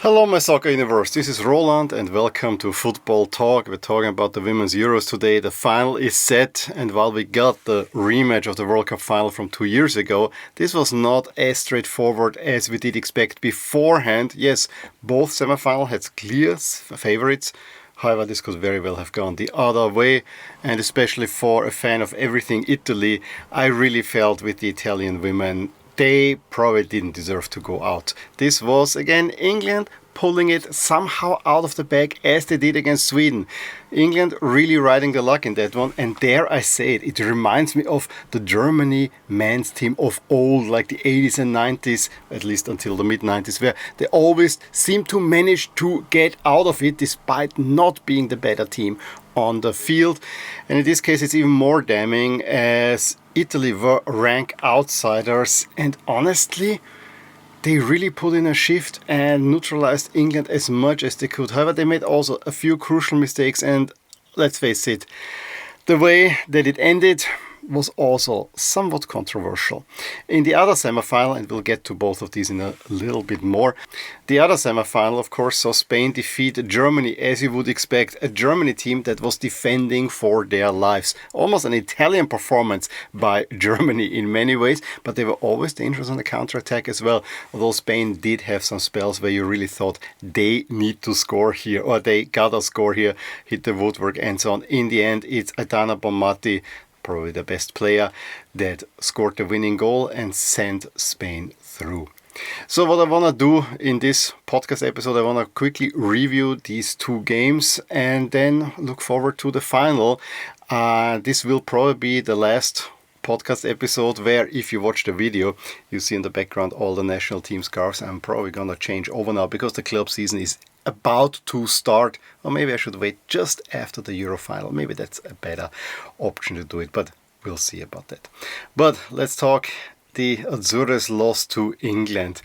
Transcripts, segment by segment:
Hello my soccer universe, this is Roland and welcome to Football Talk. We're talking about the Women's Euros today. The final is set, and while we got the rematch of the World Cup final from 2 years ago, this was not as straightforward as we did expect beforehand. Yes, both semifinals had clear favorites. However, this could very well have gone the other way, and especially for a fan of everything Italy, I really felt with the Italian women they probably didn't deserve to go out. This was again England pulling it somehow out of the bag as they did against Sweden. England really riding the luck in that one, and dare I say it, it reminds me of the Germany men's team of old, like the 80s and 90s, at least until the mid-90s, where they always seem to manage to get out of it despite not being the better team on the field. And in this case it's even more damning as Italy were rank outsiders, and honestly they really put in a shift and neutralized England as much as they could. However, they made also a few crucial mistakes, and let's face it, the way that it ended was also somewhat controversial. In the other semi-final, and we'll get to both of these in a little bit more, the other semi-final of course saw Spain defeat Germany, as you would expect, a Germany team that was defending for their lives. Almost an Italian performance by Germany in many ways, but they were always dangerous on the counter-attack as well, although Spain did have some spells where you really thought they need to score here, or they gotta score here, hit the woodwork and so on. In the end, it's Aitana Bonmatí, probably the best player, that scored the winning goal and sent Spain through. So what I want to do in this podcast episode, I want to quickly review these two games and then look forward to the final. This will probably be the last podcast episode where, if you watch the video, you see in the background all the national team scarves. I'm probably gonna change over now because the club season is about to start, or maybe I should wait just after the Euro final. Maybe that's a better option to do it, but we'll see about that. But let's talk the Azzurres loss to England.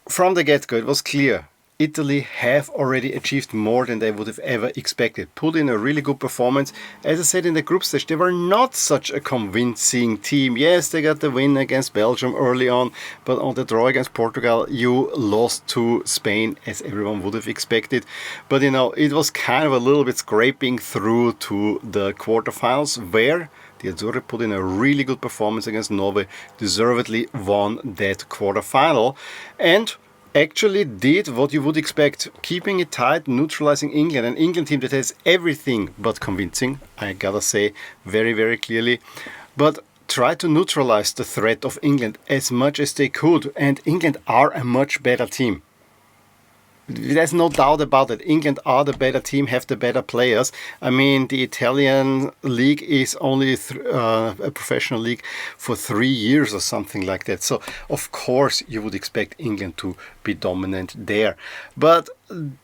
From the get-go it was clear Italy have already achieved more than they would have ever expected. Put in a really good performance. As I said in the group stage, they were not such a convincing team. Yes, they got the win against Belgium early on, but on the draw against Portugal, you lost to Spain, as everyone would have expected. But you know, it was kind of a little bit scraping through to the quarterfinals, where the Azzurri put in a really good performance against Norway, deservedly won that quarterfinal, and actually did what you would expect, keeping it tight, neutralizing England, an England team that has everything but convincing, I gotta say very, very clearly, but try to neutralize the threat of England as much as they could, and England are a much better team. There's no doubt about it. England are the better team, have the better players. I mean, the Italian league is only a professional league for 3 years or something like that. So, of course, you would expect England to be dominant there. But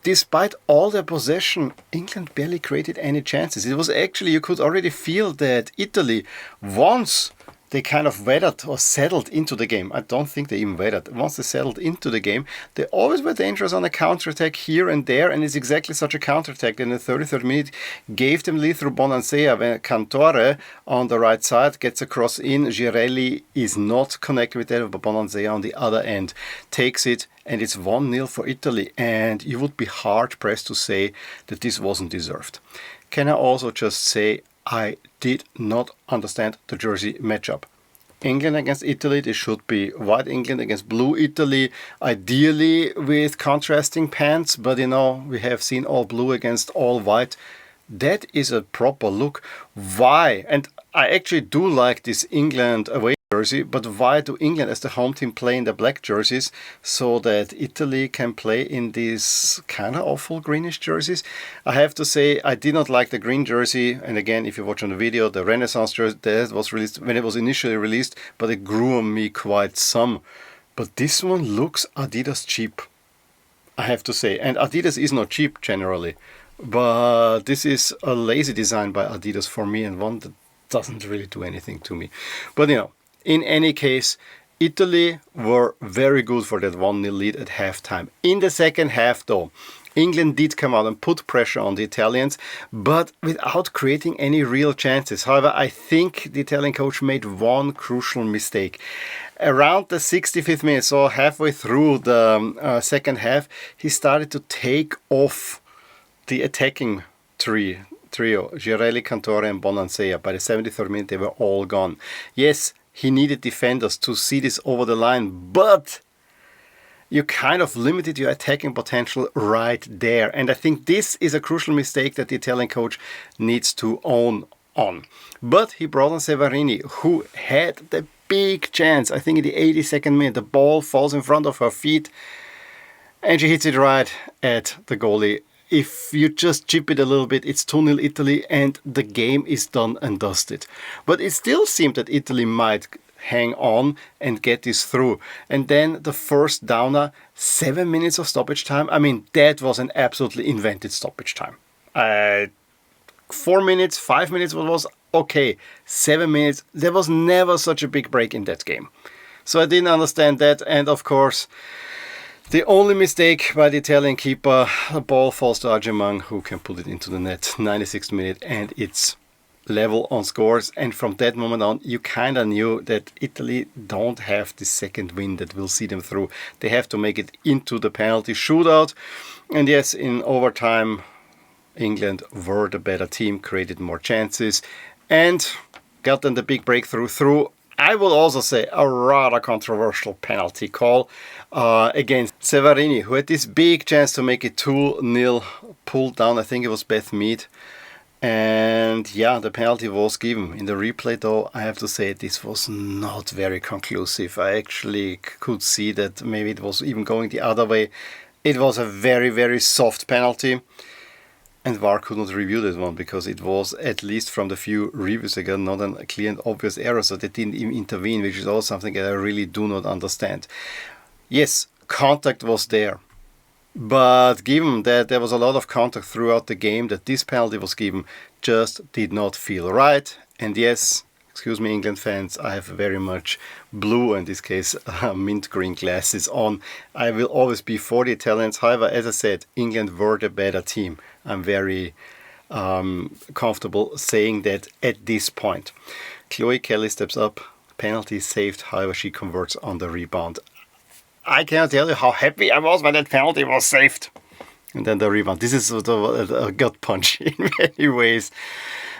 despite all their possession, England barely created any chances. It was actually, you could already feel that Italy, once they kind of weathered or settled into the game. I don't think they even weathered. Once they settled into the game, they always were dangerous on a counter-attack here and there, and it's exactly such a counter-attack. In the 33rd minute, gave them lead through Bonansea when Cantore on the right side gets across in. Girelli is not connected with that, but Bonansea on the other end takes it, and it's 1-0 for Italy. And you would be hard-pressed to say that this wasn't deserved. Can I also just say, I did not understand the jersey matchup. England against Italy, this should be white England against blue Italy, ideally with contrasting pants, but you know, we have seen all blue against all white. That is a proper look. Why? And I actually do like this England away jersey, but why do England as the home team play in the black jerseys so that Italy can play in these kind of awful greenish jerseys? I have to say I did not like the green jersey, and again, if you watch on the video, the Renaissance jersey that was released when it was initially released, but it grew on me quite some. But this one looks Adidas cheap, I have to say, and Adidas is not cheap generally, but this is a lazy design by Adidas for me, and one that doesn't really do anything to me. But you know, in any case, Italy were very good for that 1-0 lead at halftime. In the second half, though, England did come out and put pressure on the Italians, but without creating any real chances. However, I think the Italian coach made one crucial mistake. Around the 65th minute, so halfway through the second half, he started to take off the attacking trio, Girelli, Cantore and Bonansea. By the 73rd minute, they were all gone. Yes, he needed defenders to see this over the line, but you kind of limited your attacking potential right there. And I think this is a crucial mistake that the Italian coach needs to own on. But he brought on Severini, who had the big chance. I think in the 82nd minute, the ball falls in front of her feet and she hits it right at the goalie. If you just chip it a little bit, it's 2-0 Italy and the game is done and dusted. But it still seemed that Italy might hang on and get this through. And then the first downer, 7 minutes of stoppage time. I mean, that was an absolutely invented stoppage time. 4 minutes, 5 minutes was okay. 7 minutes, there was never such a big break in that game. So I didn't understand that. And of course, the only mistake by the Italian keeper, the ball falls to Agyeman, who can put it into the net. 96th minute, and it's level on scores. And from that moment on, you kind of knew that Italy don't have the second win that will see them through. They have to make it into the penalty shootout. And yes, in overtime, England were the better team, created more chances, and got them the big breakthrough through, I will also say, a rather controversial penalty call against Severini, who had this big chance to make it 2-0, pulled down, I think it was Beth Mead. And yeah, the penalty was given. In the replay though, I have to say this was not very conclusive. I actually could see that maybe it was even going the other way. It was a very, very soft penalty. And VAR could not review that one because it was, at least from the few reviews I got, not a clear and obvious error, so they didn't even intervene, which is also something that I really do not understand. Yes, contact was there. But given that there was a lot of contact throughout the game, that this penalty was given just did not feel right. And yes, excuse me England fans, I have very much blue, in this case mint green glasses on. I will always be for the Italians. However, as I said, England were the better team. I'm very comfortable saying that at this point. Chloe Kelly steps up, penalty saved, however she converts on the rebound. I cannot tell you how happy I was when that penalty was saved. And then the rebound. This is sort of a gut punch in many ways.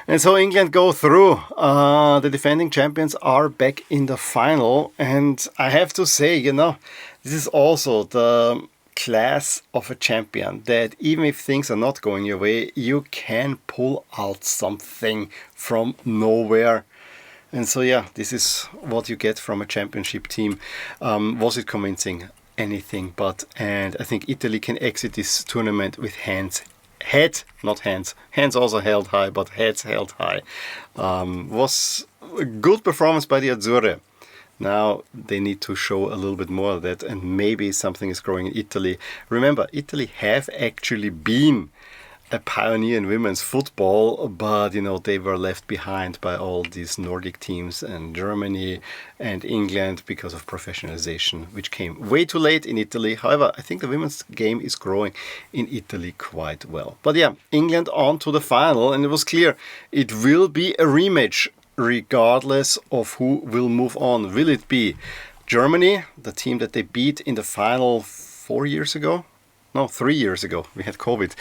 And so England go through. The defending champions are back in the final. And I have to say, this is also the class of a champion, that even if things are not going your way, you can pull out something from nowhere. And so yeah, this is what you get from a championship team. Was it convincing? Anything but. And I think Italy can exit this tournament with heads, not hands. Hands also held high, but heads held high. Was a good performance by the Azzurre. Now they need to show a little bit more of that, and maybe something is growing in Italy. Remember, Italy have actually been a pioneer in women's football, but they were left behind by all these Nordic teams and Germany and England because of professionalization, which came way too late in Italy. However, I think the women's game is growing in Italy quite well. But yeah, England on to the final, and it was clear it will be a rematch regardless of who will move on. Will it be Germany, the team that they beat in the final 4 years ago? No, 3 years ago, we had COVID,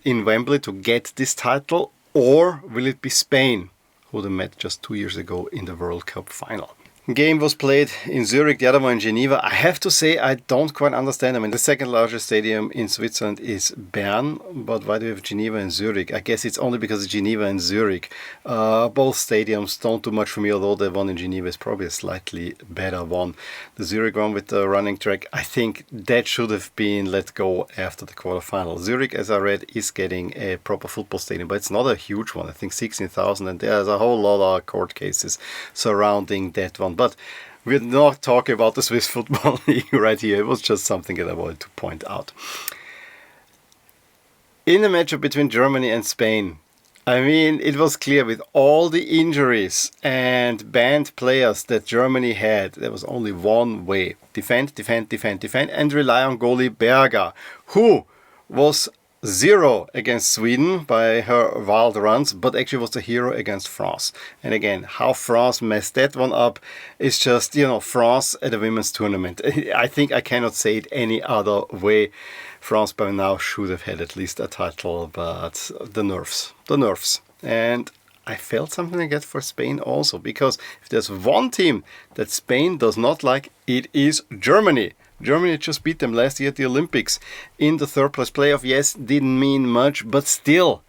in Wembley to get this title? Or will it be Spain, who they met just 2 years ago in the World Cup final? Game was played in Zurich, the other one in Geneva. I have to say, I don't quite understand. I mean, the second largest stadium in Switzerland is Bern, but why do we have Geneva and Zurich? I guess it's only because of Geneva and Zurich. Both stadiums don't do much for me, although the one in Geneva is probably a slightly better one. The Zurich one with the running track, I think that should have been let go after the quarterfinal. Zurich, as I read, is getting a proper football stadium, but it's not a huge one. I think 16,000, and there's a whole lot of court cases surrounding that one. But we're not talking about the Swiss Football League right here. It was just something that I wanted to point out. In the matchup between Germany and Spain, I mean, it was clear with all the injuries and banned players that Germany had, there was only one way. Defend, defend, defend, defend, and rely on Goli Berger, who was zero against Sweden by her wild runs, but actually was the hero against France. And again, how France messed that one up is just, France at a women's tournament. I think I cannot say it any other way. France by now should have had at least a title, but the nerves. And I felt something like that for Spain also, because if there's one team that Spain does not like, it is Germany. Germany just beat them last year at the Olympics in the third place playoff. Yes, didn't mean much, but still,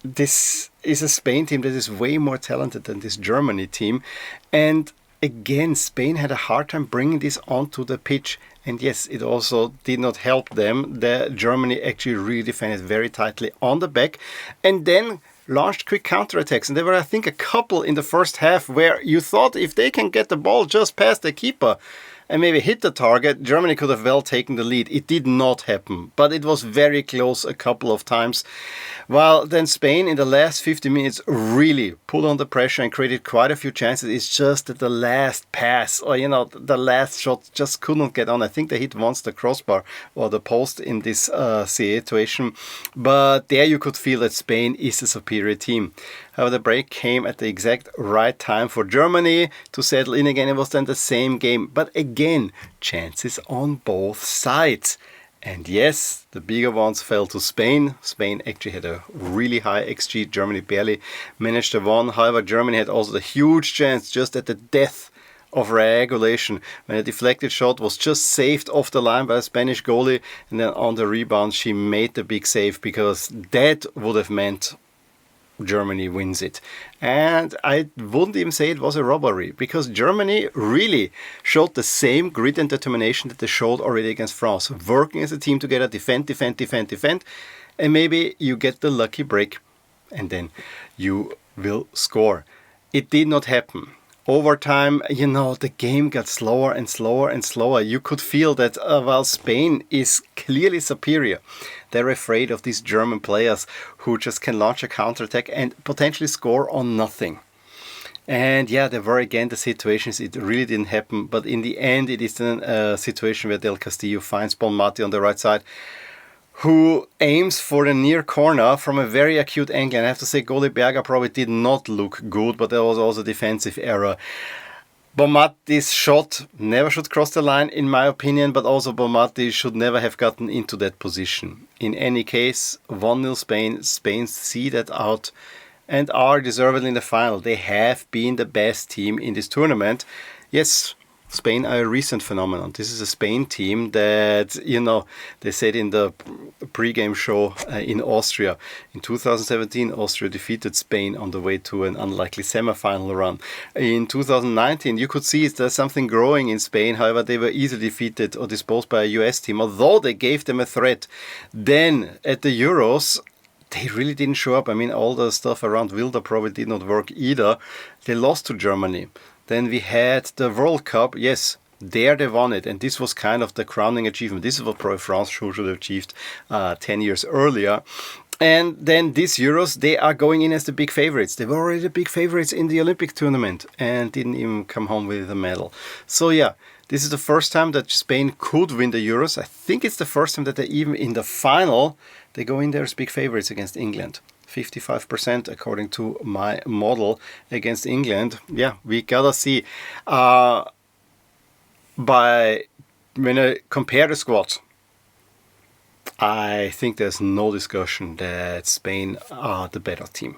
this is a Spain team that is way more talented than this Germany team. And again, Spain had a hard time bringing this onto the pitch. And yes, it also did not help them. Germany actually really defended very tightly on the back and then launched quick counterattacks. And there were, I think, a couple in the first half where you thought if they can get the ball just past the keeper and maybe hit the target, Germany could have well taken the lead. It did not happen, but it was very close a couple of times. While then Spain in the last 50 minutes really put on the pressure and created quite a few chances. It's just that the last pass or, the last shot just couldn't get on. I think they hit once the crossbar or the post in this situation. But there you could feel that Spain is a superior team. However, the break came at the exact right time for Germany to settle in again. It was then the same game. But again, chances on both sides. And yes, the bigger ones fell to Spain. Spain actually had a really high XG. Germany barely managed to win. However, Germany had also the huge chance just at the death of regulation when a deflected shot was just saved off the line by a Spanish goalie. And then on the rebound, she made the big save because that would have meant Germany wins it. And I wouldn't even say it was a robbery, because Germany really showed the same grit and determination that they showed already against France, working as a team together, defend, and maybe you get the lucky break and then you will score. It did not happen. Over time, the game got slower and slower. You could feel that while Spain is clearly superior, they're afraid of these German players who just can launch a counterattack and potentially score on nothing. And yeah, there were again the situations, it really didn't happen. But in the end, it is then a situation where Del Castillo finds Bonmatí on the right side, who aims for the near corner from a very acute angle. And I have to say, Goli Berger probably did not look good, but there was also defensive error. Bonmatí's shot never should cross the line, in my opinion, but also Bonmatí should never have gotten into that position. In any case, 1-0 Spain. Spain see that out and are deservedly in the final. They have been the best team in this tournament. Yes, Spain are a recent phenomenon. This is a Spain team that, they said in the pre-game show in Austria. In 2017, Austria defeated Spain on the way to an unlikely semi-final run. In 2019, you could see there's something growing in Spain. However, they were easily defeated or disposed by a US team, although they gave them a threat. Then, at the Euros, they really didn't show up. I mean, all the stuff around Wilder probably did not work either. They lost to Germany. Then we had the World Cup. Yes, there they won it. And this was kind of the crowning achievement. This is what probably France should have achieved 10 years earlier. And then these Euros, they are going in as the big favorites. They were already the big favorites in the Olympic tournament and didn't even come home with a medal. So yeah, this is the first time that Spain could win the Euros. I think it's the first time that they even in the final, they go in there as big favorites against England. 55% according to my model against England. Yeah, we gotta see. When I compare the squads, I think there's no discussion that Spain are the better team.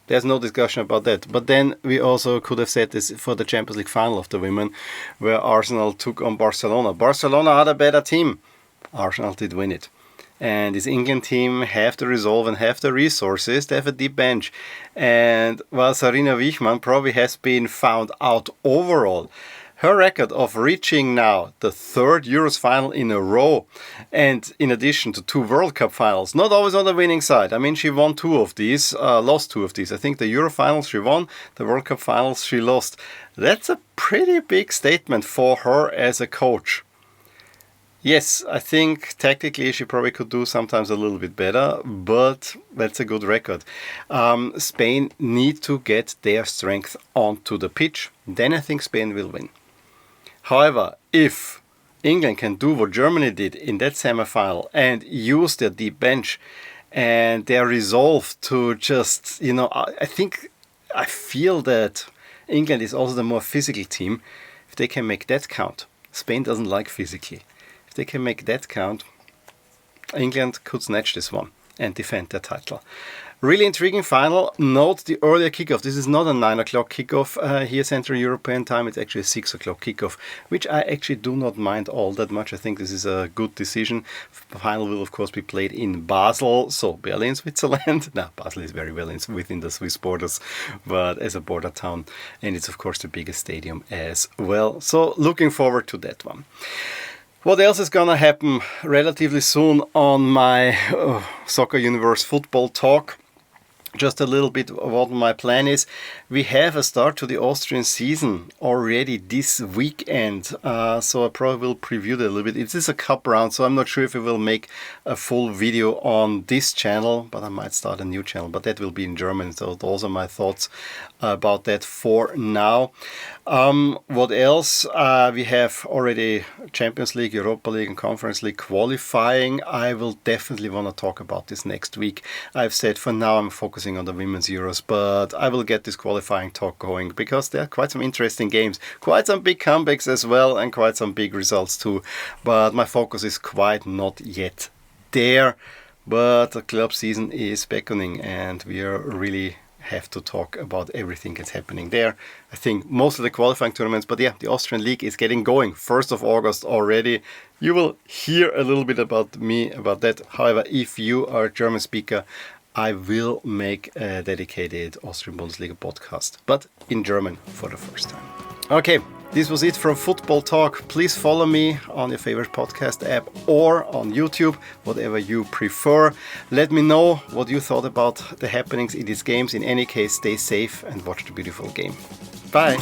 There's no discussion about that. But then we also could have said this for the Champions League final of the women, where Arsenal took on Barcelona. Barcelona are the better team. Arsenal did win it. And this England team have the resolve and have the resources. They have a deep bench. And while Sarina Wiegman probably has been found out overall, her record of reaching now the third Euros final in a row, and in addition to 2 World Cup finals, not always on the winning side. I mean, she won 2 of these, lost 2 of these. I think the Euro finals she won, the World Cup finals she lost. That's a pretty big statement for her as a coach. Yes, I think tactically she probably could do sometimes a little bit better, but that's a good record. Spain need to get their strength onto the pitch. Then I think Spain will win. However, if England can do what Germany did in that semi-final and use their deep bench and their resolve to just, I feel that England is also the more physical team. If they can make that count, Spain doesn't like physically. If they can make that count, England could snatch this one and defend their title. Really intriguing final. Note the earlier kickoff. This is not a 9 o'clock kickoff here Central European time. It's actually a 6 o'clock kickoff, which I actually do not mind all that much. I think this is a good decision. The final will, of course, be played in Basel, so barely in Switzerland. Now, Basel is very well within the Swiss borders, but as a border town. And it's, of course, the biggest stadium as well. So looking forward to that one. What else is going to happen relatively soon on my Soccer Universe football talk? Just a little bit of what my plan is. We have a start to the Austrian season already this weekend, so I probably will preview that a little bit. It is a cup round, so I'm not sure if I will make a full video on this channel, but I might start a new channel, but that will be in German, so those are my thoughts about that for now. What else? We have already Champions League, Europa League and Conference League qualifying. I will definitely want to talk about this next week. I've said for now I'm focusing on the Women's Euros, but I will get this qualifying talk going because there are quite some interesting games, quite some big comebacks as well, and quite some big results too. But my focus is quite not yet there. But the club season is beckoning and we are really have to talk about everything that's happening there. I think most of the qualifying tournaments, but yeah, the Austrian League is getting going 1st of August already. You will hear a little bit about me about that. However, if you are a German speaker, I will make a dedicated Austrian Bundesliga podcast, but in German for the first time. Okay, this was it from Football Talk. Please follow me on your favorite podcast app or on YouTube, whatever you prefer. Let me know what you thought about the happenings in these games. In any case, stay safe and watch the beautiful game. Bye.